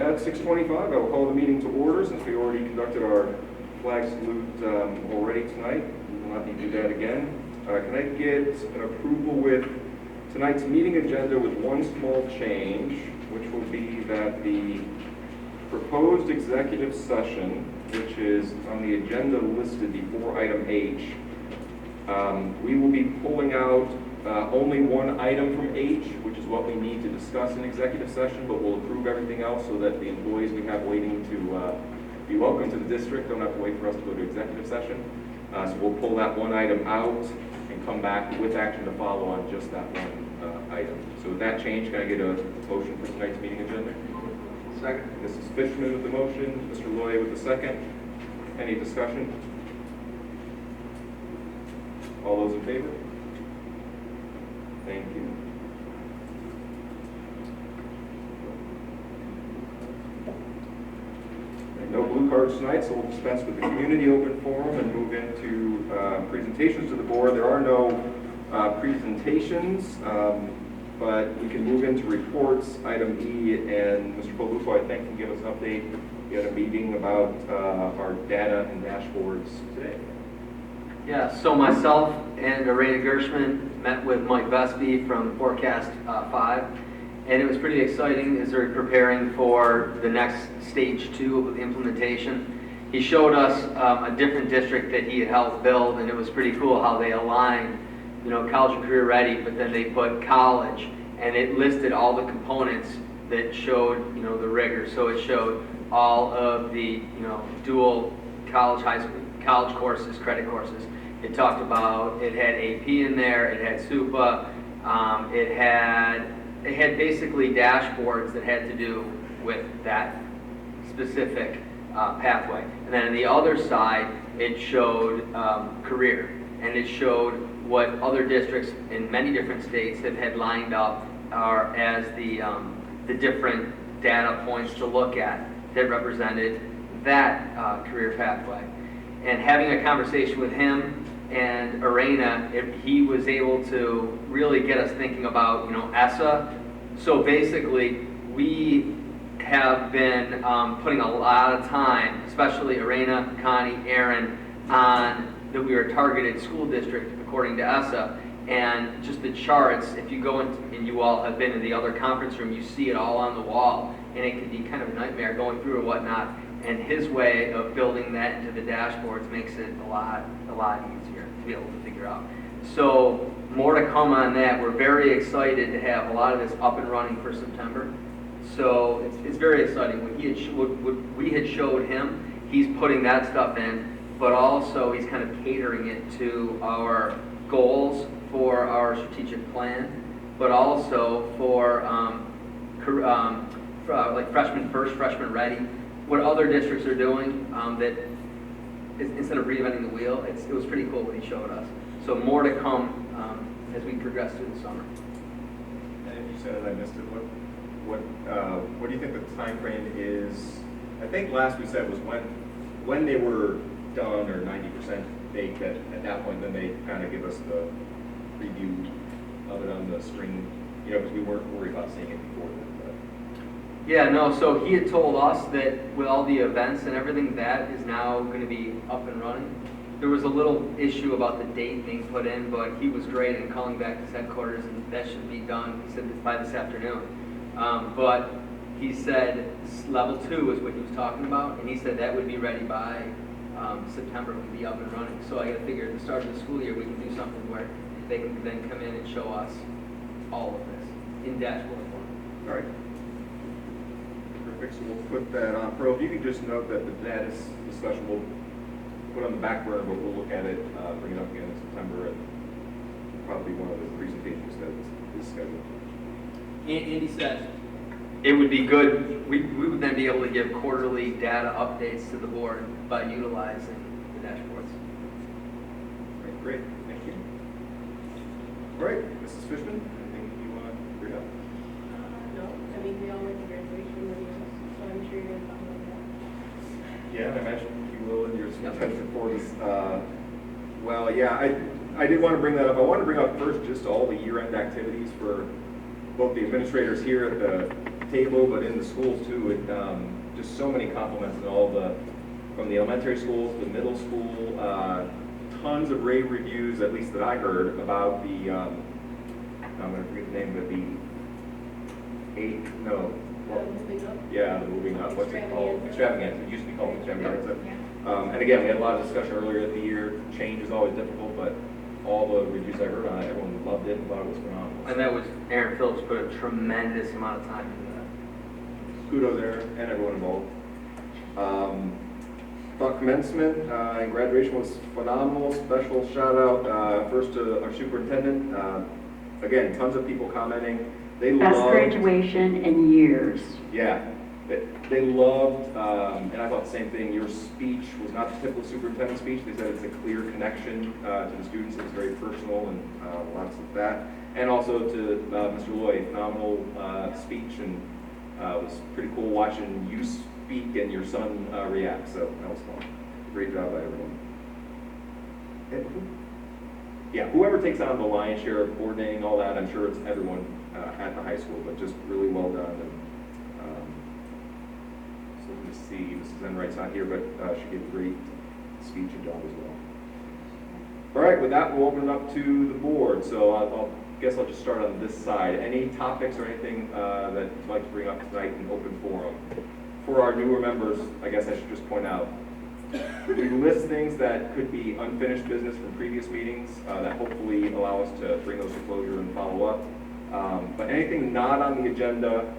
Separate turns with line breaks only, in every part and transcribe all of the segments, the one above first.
at 6:25, I will call the meeting to order since we already conducted our flag salute already tonight. We will not need to do that again. Can I get an approval with tonight's meeting agenda with one small change, which will be that the proposed executive session, which is on the agenda listed before item H, we will be pulling out only one item from H, which is what we need to discuss in executive session, but we'll approve everything else so that the employees we have waiting to be welcome to the district don't have to wait for us to go to executive session. So we'll pull that one item out and come back with action to follow on just that one item. So with that change, can I get a motion for tonight's meeting agenda?
Second.
Mrs. Fishman with the motion, Mr. Loy with the second. Any discussion? All those in favor? Thank you. No blue cards tonight, so we'll dispense with the community open forum and move into presentations to the board. There are no presentations, but we can move into reports. Item E, and Mr. Polufo, I think, can give us an update. We had a meeting about our data and dashboards today.
Yeah, so myself and Arena Gershman met with Mike Vespi from Forecast 5, and it was pretty exciting as they're preparing for the next stage 2 of the implementation. He showed us a different district that he had helped build, and it was pretty cool how they aligned, college and career ready, but then they put college, and it listed all the components that showed, the rigor. So it showed all of the, dual college, high school, college courses, credit courses. It talked about, it had AP in there, it had SUPA, it had basically dashboards that had to do with that specific pathway. And then on the other side, it showed career, and it showed what other districts in many different states had lined up as the different data points to look at that represented that career pathway. And having a conversation with him and Arena, he was able to really get us thinking about, ESSA. So basically, we have been putting a lot of time, especially Arena, Connie, Aaron, on that we are a targeted school district according to ESSA. And just the charts, if you go in, and you all have been in the other conference room, you see it all on the wall, and it can be kind of a nightmare going through or whatnot. And his way of building that into the dashboards makes it a lot easier to be able to figure out. So more to come on that. We're very excited to have a lot of this up and running for September. So it's very exciting. What we had showed him, he's putting that stuff in, but also he's kind of catering it to our goals for our strategic plan, but also for like freshman first, freshman ready. What other districts are doing that instead of reinventing the wheel, it was pretty cool what he showed us. So more to come as we progress through the summer.
And if you said it, I missed it. What do you think the time frame is? I think last we said was when they were done or 90% baked. At that point, then they kind of give us the preview of it on the screen, because we weren't worried about seeing it before then.
Yeah, no, so he had told us that with all the events and everything, that is now going to be up and running. There was a little issue about the date being put in, but he was great in calling back his headquarters, and that should be done, he said, by this afternoon. But he said level 2 is what he was talking about, and he said that would be ready by September, would be up and running. So I got to figure at the start of the school year, we can do something where they can then come in and show us all of this in dashboard form.
All right. So we'll put that on. Pearl, if you can just note that the data discussion we'll put on the back burner, but we'll look at it, bring it up again in September, and probably one of the presentations that is scheduled.
Andy said it would be good, we would then be able to give quarterly data updates to the board by utilizing the dashboards.
Right, great, thank you. All right, Mrs. Fishman, anything you want to bring up?
No, I mean, we all went to graduation with you, so I'm sure you're going to talk about that.
Yeah, I imagine you will in your superintendent report. Well, yeah, I did want to bring that up. I want to bring up first just all the year-end activities for both the administrators here at the table, but in the schools too. Just so many compliments in all from the elementary schools, the middle school, tons of rave reviews, at least that I heard, about the, I'm gonna forget the name of it,
Moving up.
the moving up, what's it called? Extravaganza, it used to be called Extravaganza. And again, we had a lot of discussion earlier in the year. Change is always difficult, but all the reviews I heard on it, everyone loved it and thought it was phenomenal.
And that was, Aaron Phillips put a tremendous amount of time into that.
Kudos there and everyone involved. Thought commencement and graduation was phenomenal. Special shout out first to our superintendent. Again, tons of people commenting. They
Best
loved,
graduation in years.
yeah, they loved, and I thought the same thing. Your speech was not the typical superintendent speech. They said it's a clear connection to the students. It was very personal and lots of that. And also to Mr. Loy, phenomenal speech, and it was pretty cool watching you speak and your son react. So that was fun. Great job by everyone. Yeah, whoever takes on the lion's share of coordinating all that, I'm sure it's everyone at the high school, but just really well done. And so let me see, Mrs. Enright's not here, but she gave a great speech and job as well. All right, with that, we'll open it up to the board. So I'll guess I'll just start on this side. Any topics or anything that you'd like to bring up tonight in open forum? For our newer members, I guess I should just point out, we list things that could be unfinished business from previous meetings that hopefully allow us to bring those to closure and follow up. But anything not on the agenda,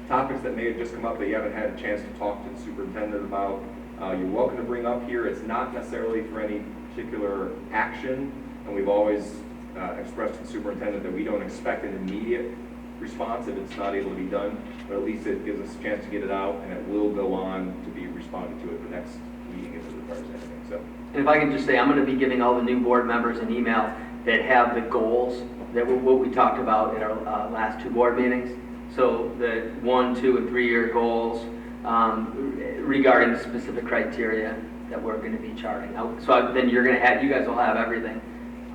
topics that may have just come up that you haven't had a chance to talk to the superintendent about, you're welcome to bring up here. It's not necessarily for any particular action, and we've always expressed to the superintendent that we don't expect an immediate response if it's not able to be done, but at least it gives us a chance to get it out, and it will go on to be responded to at the next meeting if it requires anything. So,
And if I can just say, I'm going to be giving all the new board members an email that have the goals that what we talked about in our last two board meetings. So the 1, 2, and 3 year goals regarding specific criteria that we're going to be charting out. So then you're going to have, you guys will have everything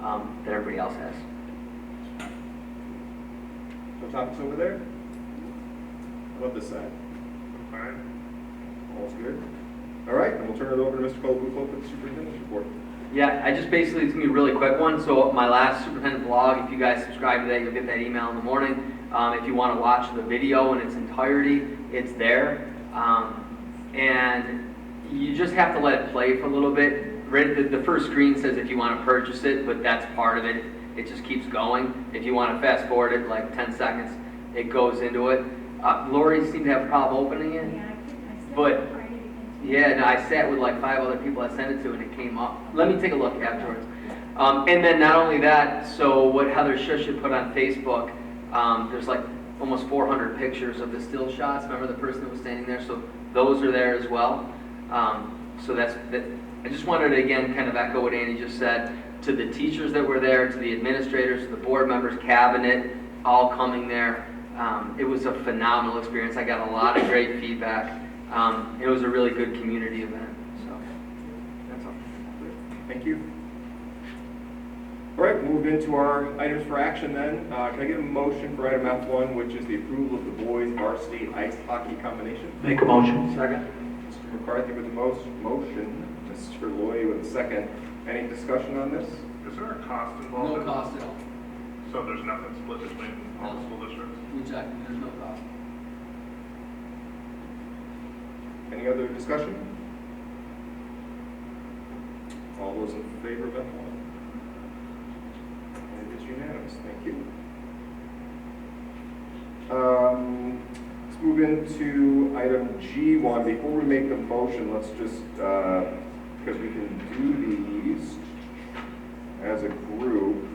that everybody else has.
no topics over there? How about this side?
Fine.
All's good? All right, then we'll turn it over to Mr. Colabufo for the superintendent's report.
Yeah, I just basically, it's going to be a really quick one. So my last superintendent vlog, if you guys subscribe to that, you'll get that email in the morning. If you want to watch the video in its entirety, it's there. And you just have to let it play for a little bit. Right, the first screen says if you want to purchase it, but that's part of it. It just keeps going. If you want to fast forward it like 10 seconds, it goes into it. Lori seemed to have a problem opening it. But yeah, no, I sat with like 5 other people I sent it to and it came up. Let me take a look afterwards. And then not only that, so what Heather Shush had put on Facebook, there's like almost 400 pictures of the still shots. Remember the person that was standing there? So those are there as well. So that's that. I just wanted to again kind of echo what Andy just said, to the teachers that were there, to the administrators, to the board members, cabinet, all coming there. It was a phenomenal experience. I got a lot of great feedback. It was a really good community event. So that's all.
Thank you. All right, we'll move into our items for action then. Can I get a motion for item F1, which is the approval of the boys varsity ice hockey combination?
Make a motion. Second.
Mr. McCarthy with the motion, Mr. Loy with the second. Any discussion on this?
Is there a cost involved?
No cost at all.
So there's nothing split between all the school districts?
Reject. There's no cost.
Any other discussion? All those in favor of F1? It is unanimous. Thank you. Let's move into item G1. Before we make the motion, let's just, because we can do these as a group.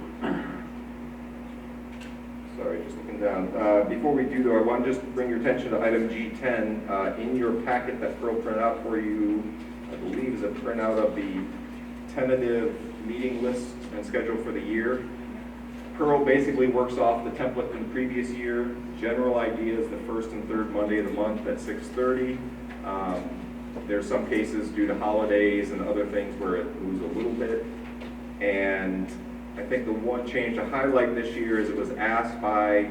Sorry, just looking down. Before we do though, I want to just bring your attention to item G10. In your packet that Pearl printed out for you, I believe is a printout of the tentative meeting list and schedule for the year. Pearl basically works off the template from the previous year. General idea is the first and third Monday of the month at 6:30. There's some cases due to holidays and other things where it moves a little bit. And I think the one change to highlight this year is it was asked by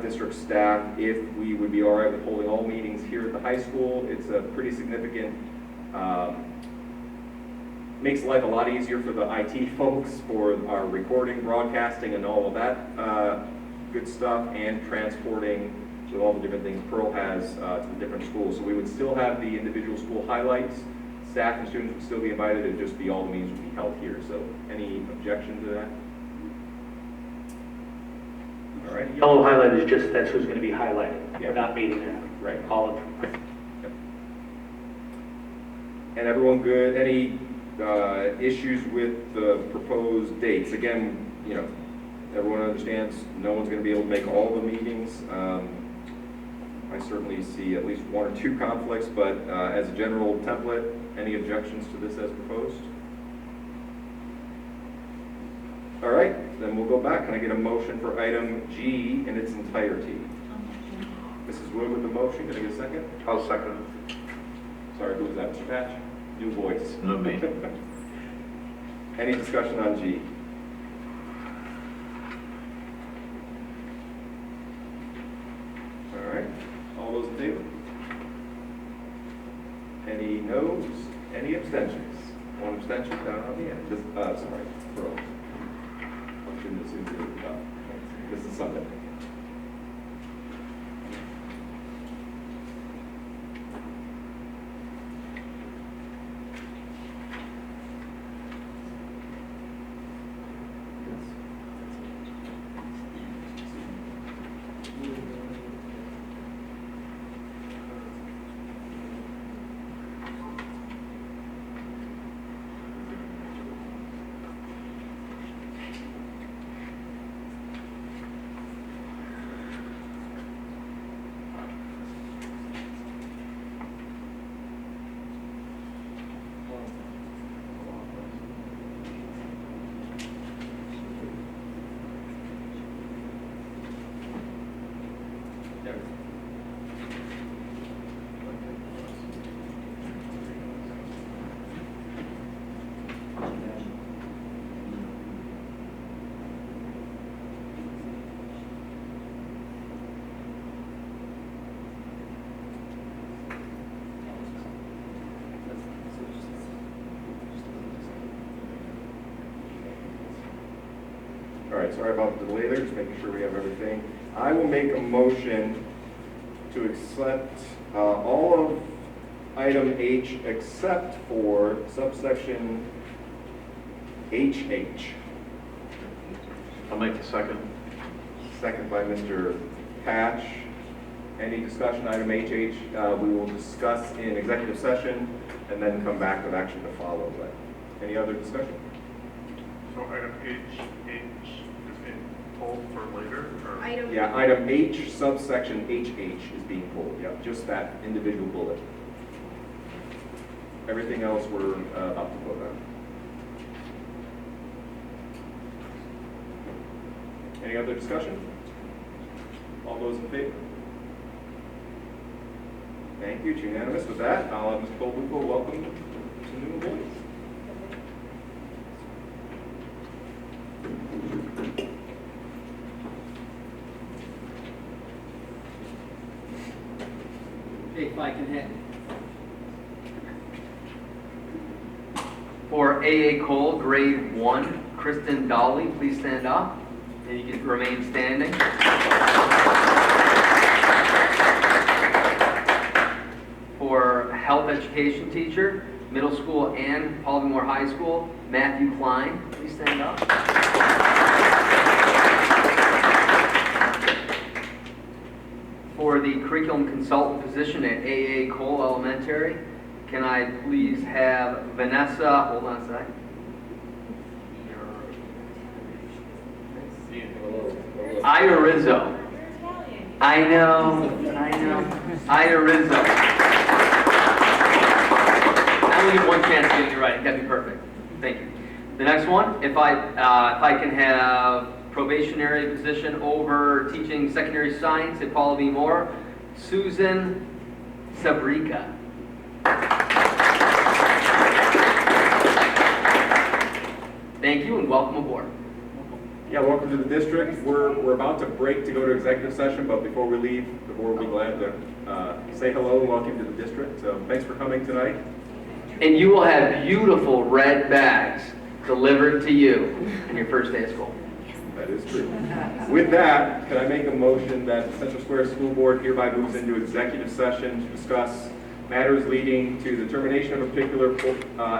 district staff if we would be all right with holding all meetings here at the high school. It's a pretty significant, makes life a lot easier for the IT folks for our recording, broadcasting, and all of that good stuff, and transporting with all the different things Pearl has to the different schools. So we would still have the individual school highlights. Staff and students would still be invited. It'd just be all the meetings would be held here. So any objection to that? All right.
Yellow highlight is just, that's who's going to be highlighted.
Yeah.
We're not meeting that.
Right.
All of
And everyone good? Any issues with the proposed dates? Again, you know, everyone understands no one's going to be able to make all the meetings. I certainly see at least one or two conflicts, but as a general template, any objections to this as proposed? All right, then we'll go back. Can I get a motion for item G in its entirety? Mrs. Wood with the motion. Can I get a second?
I'll second
Sorry, who was that? Mr. Patch? New voice.
it. No, me.
Any discussion on G? All right, all those in favor? Any noes? Any abstentions? One abstention down on the end. This, sorry, Pearl. I shouldn't assume this is Sunday. All right, sorry about the delay there, just making sure we have everything. I will make a motion to accept all of item H except for subsection HH.
I'll make the second.
Second by Mr. Patch. Any discussion, item HH, we will discuss in executive session and then come back with action to follow. But any other discussion?
So item H is being pulled for later, or?
Item.
Yeah, item H subsection HH is being pulled, yeah, just that individual bullet. Everything else we're about to vote on. Any other discussion? All those in favor? Thank you, it's unanimous. With that, I'll have Ms. Colwinkle welcome to new employees.
Okay, if I can hit. For AA Cole, grade 1, Kristen Dolly, please stand up. And you can remain standing. For health education teacher, middle school and Baltimore High School, Matthew Klein, please stand up. For the curriculum consultant position at AA Cole Elementary, can I please have Vanessa, hold on a sec. Ida Rizzo. I know. Ida Rizzo. I only get one chance to get it right. That'd be perfect. Thank you. The next one, if I can have probationary position over teaching secondary science at Paul B. Moore, Susan Sabrica. Thank you and welcome aboard.
Yeah, welcome to the district. We're about to break to go to executive session, but before we leave, the board will be glad to say hello and welcome to the district. So thanks for coming tonight.
And you will have beautiful red bags delivered to you on your first day of school.
That is true. With that, can I make a motion that the Central Square School Board hereby moves into executive session to discuss matters leading to the termination of a particular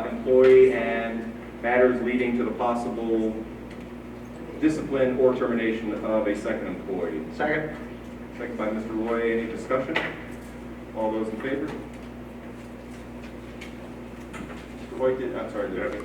employee and matters leading to the possible discipline or termination of a second employee.
Second.
Second by Mr. Roy. Any discussion? All those in favor? Mr. Hoyt, I'm sorry, did I?